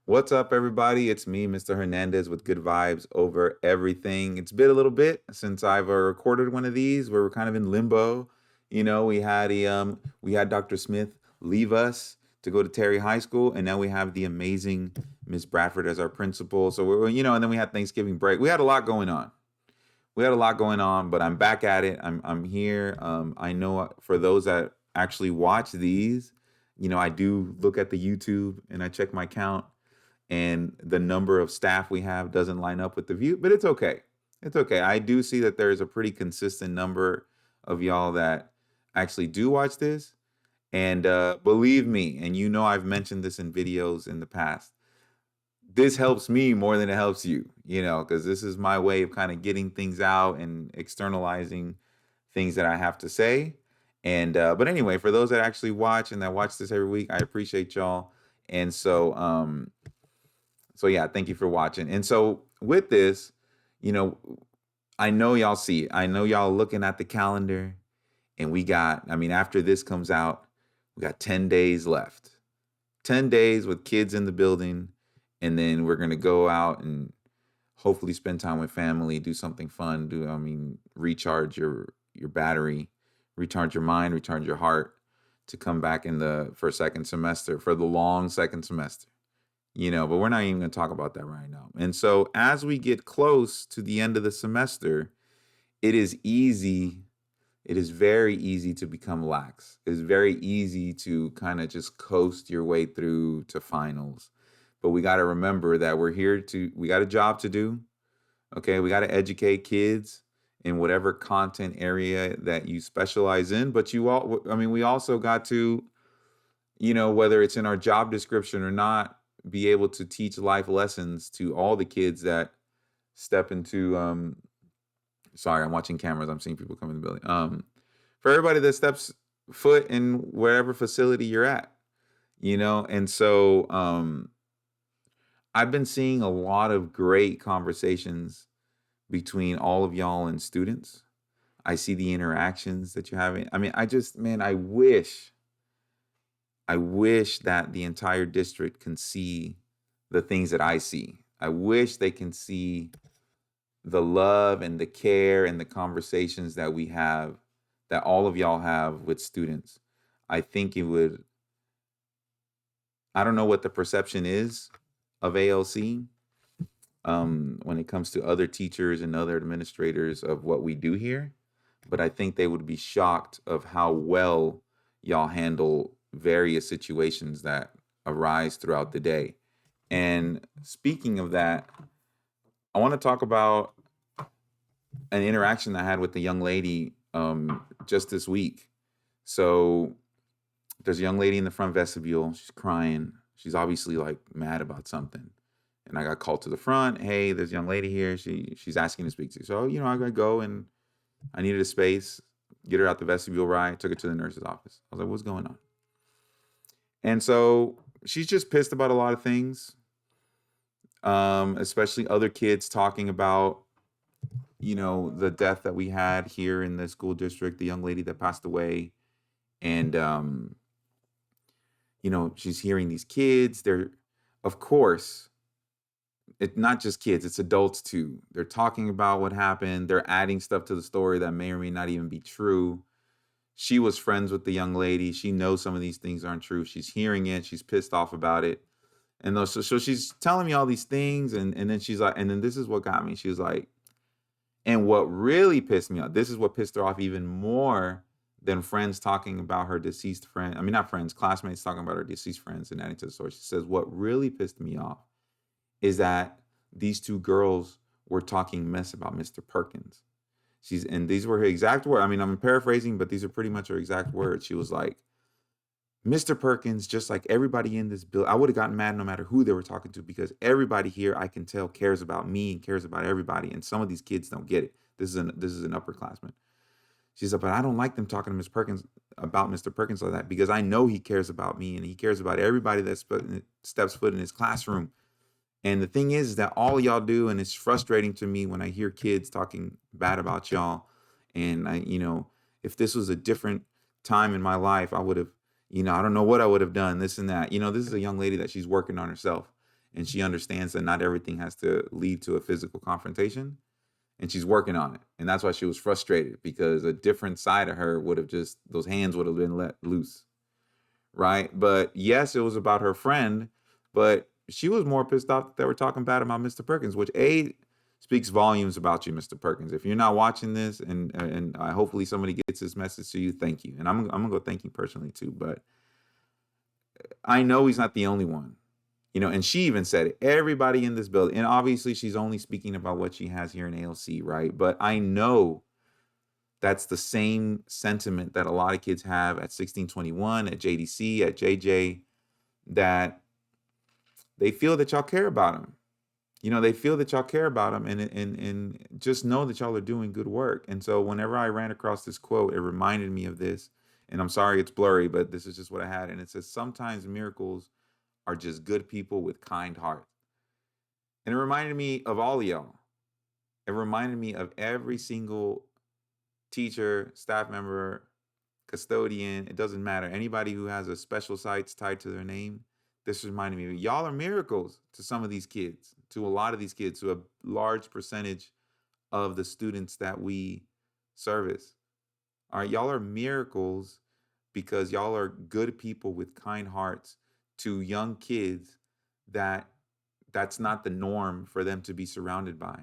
What's up, everybody? It's me, Mr. Hernandez, with good vibes over everything. It's been a little bit since I've recorded one of these. Where we're kind of in limbo. We had Dr. Smith leave us to go to Terry High School, and now we have the amazing Miss Bradford as our principal. So and then we had Thanksgiving break. We had a lot going on. But I'm back at it. I'm here. I know for those that actually watch these, I do look at the YouTube and I check my count, and the number of staff we have doesn't line up with the view, but it's okay. It's okay. I do see that there's a pretty consistent number of y'all that actually do watch this. And believe me, and I've mentioned this in videos in the past, this helps me more than it helps you, because this is my way of kind of getting things out and externalizing things that I have to say. And but anyway, for those that actually watch and that watch this every week, I appreciate y'all. And so yeah, thank you for watching. And so with this, you know, I know y'all see it. I know y'all looking at the calendar, and after this comes out, we got 10 days left. 10 days with kids in the building, and then we're gonna go out and hopefully spend time with family, do something fun, recharge your battery, recharge your mind, recharge your heart to come back for second semester, for the long second semester. But we're not even going to talk about that right now. And so as we get close to the end of the semester, it is very easy to become lax. It's very easy to kind of just coast your way through to finals. But we got to remember that we got a job to do. Okay, we got to educate kids in whatever content area that you specialize in. But we also got to, whether it's in our job description or not, be able to teach life lessons to all the kids that step into sorry, I'm watching cameras, I'm seeing people come in the building. For everybody that steps foot in wherever facility you're at, and so I've been seeing a lot of great conversations between all of y'all and students. I see the interactions that you're having. I wish that the entire district can see the things that I see. I wish they can see the love and the care and the conversations that we have, that all of y'all have with students. I think I don't know what the perception is of ALC when it comes to other teachers and other administrators of what we do here, but I think they would be shocked of how well y'all handle various situations that arise throughout the day. And speaking of that, I want to talk about an interaction I had with the young lady just this week. So there's a young lady in the front vestibule. She's crying. She's obviously like mad about something. And I got called to the front. Hey, there's a young lady here. She's asking to speak to you. So, I got to go, and I needed a space, get her out the vestibule right. Took her to the nurse's office. I was like, what's going on? And so she's just pissed about a lot of things, especially other kids talking about, the death that we had here in the school district, the young lady that passed away. And, she's hearing these kids. They're, of course, it's not just kids, it's adults too. They're talking about what happened. They're adding stuff to the story that may or may not even be true. She was friends with the young lady. She knows some of these things aren't true. She's hearing it. She's pissed off about it. And so she's telling me all these things. And then she's like, and then this is what got me. She was like, and what really pissed me off, this is what pissed her off even more than friends talking about her deceased friend. I mean, not friends, classmates talking about her deceased friends and adding to the story. She says, what really pissed me off is that these two girls were talking mess about Mr. Perkins. And these were her exact words. I mean, I'm paraphrasing, but these are pretty much her exact words. She was like, Mr. Perkins, just like everybody in this bill, I would have gotten mad no matter who they were talking to, because everybody here, I can tell, cares about me and cares about everybody. And some of these kids don't get it. This is an upperclassman. She said, but I don't like them talking to Miss Perkins about Mr. Perkins like that, because I know he cares about me and he cares about everybody that steps foot in his classroom. And the thing is that all y'all do, and it's frustrating to me when I hear kids talking bad about y'all, And if this was a different time in my life, I would have, I don't know what I would have done, this and that. This is a young lady that she's working on herself, and she understands that not everything has to lead to a physical confrontation, and she's working on it. And that's why she was frustrated, because a different side of her would have just, those hands would have been let loose. Right. But yes, it was about her friend, but she was more pissed off that they were talking bad about Mr. Perkins, which speaks volumes about you, Mr. Perkins. If you're not watching this, and hopefully somebody gets this message to you, thank you. And I'm gonna go thank you personally too. But I know he's not the only one. And she even said it. Everybody in this building, and obviously she's only speaking about what she has here in ALC, right? But I know that's the same sentiment that a lot of kids have at 1621, at JDC, at JJ, that they feel that y'all care about them. They feel that y'all care about them, and just know that y'all are doing good work. And so whenever I ran across this quote, it reminded me of this. And I'm sorry it's blurry, but this is just what I had. And it says, sometimes miracles are just good people with kind hearts. And it reminded me of all of y'all. It reminded me of every single teacher, staff member, custodian, it doesn't matter. Anybody who has a special sites tied to their name, this reminded me, y'all are miracles to some of these kids, to a lot of these kids, to a large percentage of the students that we service. All right, y'all are miracles because y'all are good people with kind hearts to young kids that's not the norm for them to be surrounded by.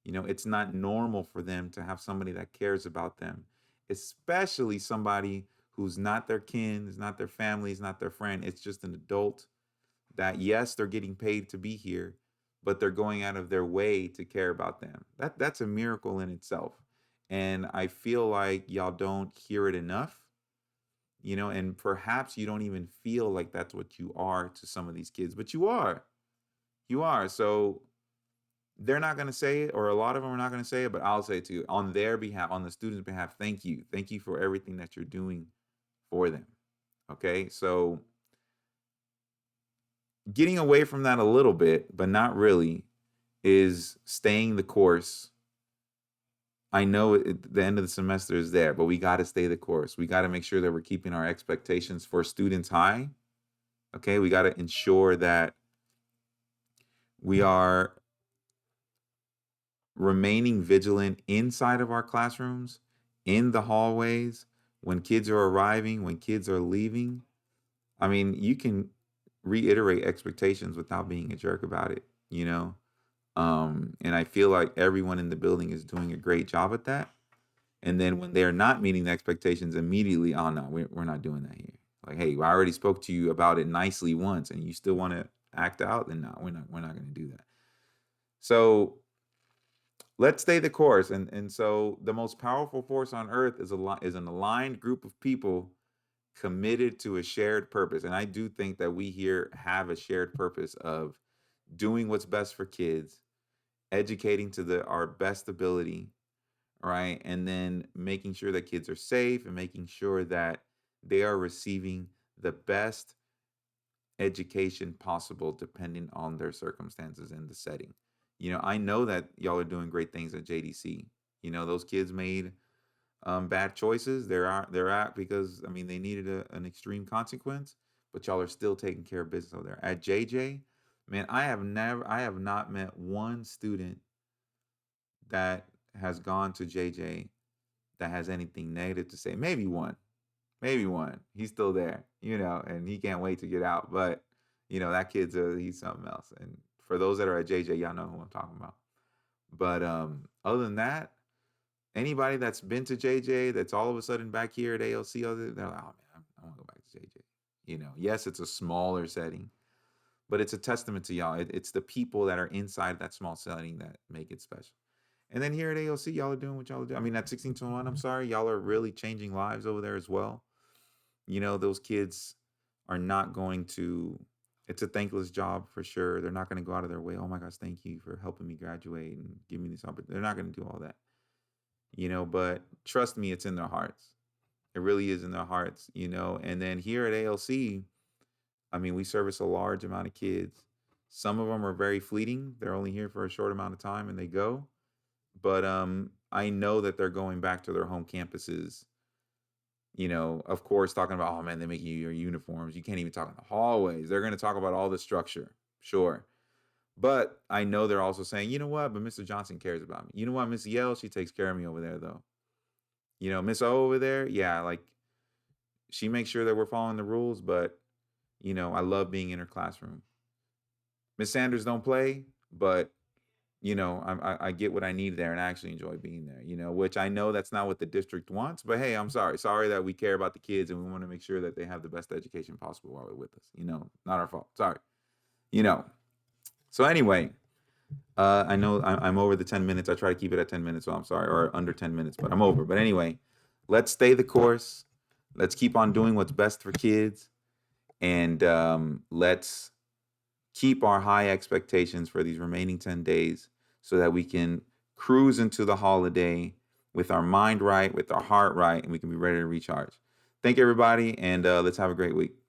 It's not normal for them to have somebody that cares about them, especially somebody who's not their kin, is not their family, is not their friend. It's just an adult that, yes, they're getting paid to be here, but they're going out of their way to care about them. That's a miracle in itself. And I feel like y'all don't hear it enough, and perhaps you don't even feel like that's what you are to some of these kids, but you are. You are. So they're not going to say it, or a lot of them are not going to say it, but I'll say it to you on their behalf, on the students' behalf. Thank you. Thank you for everything that you're doing for them. Okay. So getting away from that a little bit, but not really, is staying the course. I know the end of the semester is there, but we got to stay the course. We got to make sure that we're keeping our expectations for students high. Okay. We got to ensure that we are remaining vigilant inside of our classrooms, in the hallways, when kids are arriving, when kids are leaving. I mean, you can reiterate expectations without being a jerk about it, you know? And I feel like everyone in the building is doing a great job at that. And then when they're not meeting the expectations immediately, oh no, we're not doing that here. Like, hey, I already spoke to you about it nicely once, and you still want to act out, then no, we're not going to do that. So let's stay the course. And so the most powerful force on earth is an aligned group of people committed to a shared purpose. And I do think that we here have a shared purpose of doing what's best for kids, educating to our best ability, right? And then making sure that kids are safe, and making sure that they are receiving the best education possible depending on their circumstances and the setting. I know that y'all are doing great things at JDC. Those kids made bad choices. They're at because, I mean, they needed an extreme consequence, but y'all are still taking care of business over there. At JJ, man, I have not met one student that has gone to JJ that has anything negative to say. Maybe one. He's still there, and he can't wait to get out. But that he's something else. And for those that are at JJ, y'all know who I'm talking about. But other than that, anybody that's been to JJ that's all of a sudden back here at ALC, they're like, oh man, I want to go back to JJ. Yes, it's a smaller setting, but it's a testament to y'all. It's the people that are inside that small setting that make it special. And then here at ALC, y'all are doing what y'all do. I mean, at 1621, I'm sorry, y'all are really changing lives over there as well. Those kids are not going to, it's a thankless job for sure. They're not going to go out of their way. Oh my gosh, thank you for helping me graduate and give me this opportunity. They're not going to do all that, but trust me, it's in their hearts. It really is in their hearts, and then here at ALC, I mean, we service a large amount of kids. Some of them are very fleeting. They're only here for a short amount of time and they go. But I know that they're going back to their home campuses, of course, talking about, oh man, they're making you your uniforms. You can't even talk in the hallways. They're going to talk about all the structure, sure. But I know they're also saying, you know what? But Mr. Johnson cares about me. You know what? Miss Yell, she takes care of me over there, though. Miss O over there, yeah, like she makes sure that we're following the rules. But I love being in her classroom. Miss Sanders don't play, but I get what I need there, and I actually enjoy being there. Which I know that's not what the district wants, but hey, I'm sorry that we care about the kids and we want to make sure that they have the best education possible while they're with us. Not our fault. Sorry. You know. So anyway, I know I'm over the 10 minutes. I try to keep it at 10 minutes, so I'm sorry, or under 10 minutes, but I'm over. But anyway, let's stay the course. Let's keep on doing what's best for kids, and let's keep our high expectations for these remaining 10 days so that we can cruise into the holiday with our mind right, with our heart right, and we can be ready to recharge. Thank you, everybody, and let's have a great week.